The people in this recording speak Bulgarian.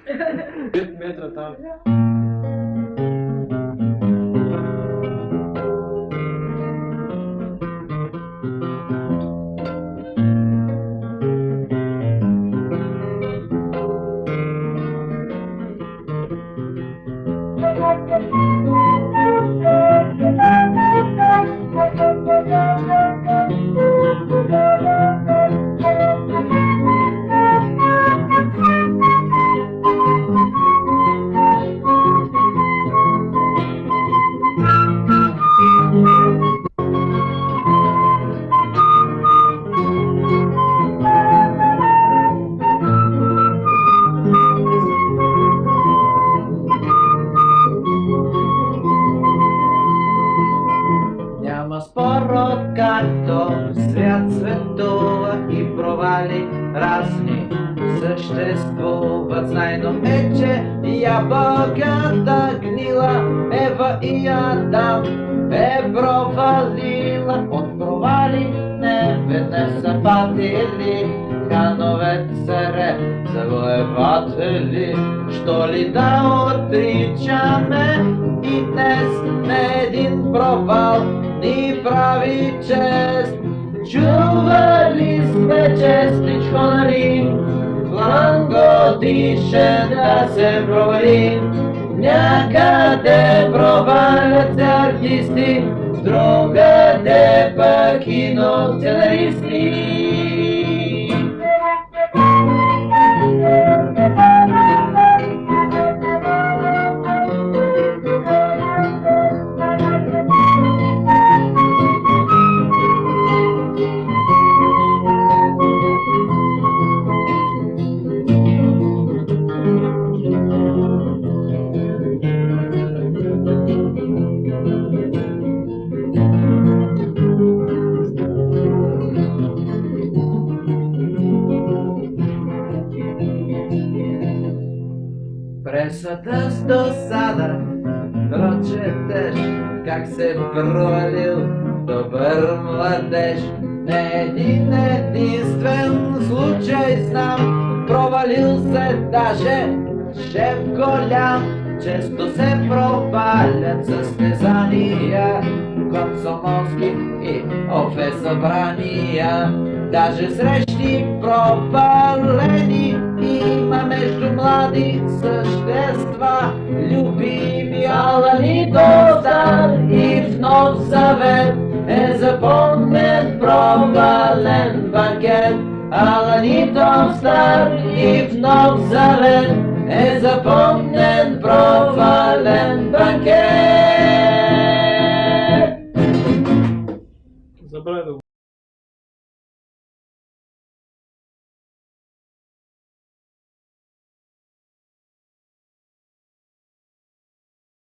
5 метра там. Няма спор од како свят светува и провали разни съществуват. Знајно е, че јаболката гнила, Ева и Адам е провалила. Од провали не са патили, хановете се завоеватели. Што ли да отричаме и днес не един провал ни прави чест. Чували сме честичко на Рим, план годишен да се провали. Някъде провалят се артисти, другаде пък киносценаристи. Пресата с досада прочетеш как се провалил добър младеж. Не един единствен случай знам, провалил се даже шеф голям. Често се провалят състезания, комсомолски и ОФ събрания. Даже срещи провалени има между млади същества. Любими Алани до Стар и в Нов Завет е запомнен провален банкет. Алани до Стар и в Нов Завет е запомнен провален банкет. Забравя да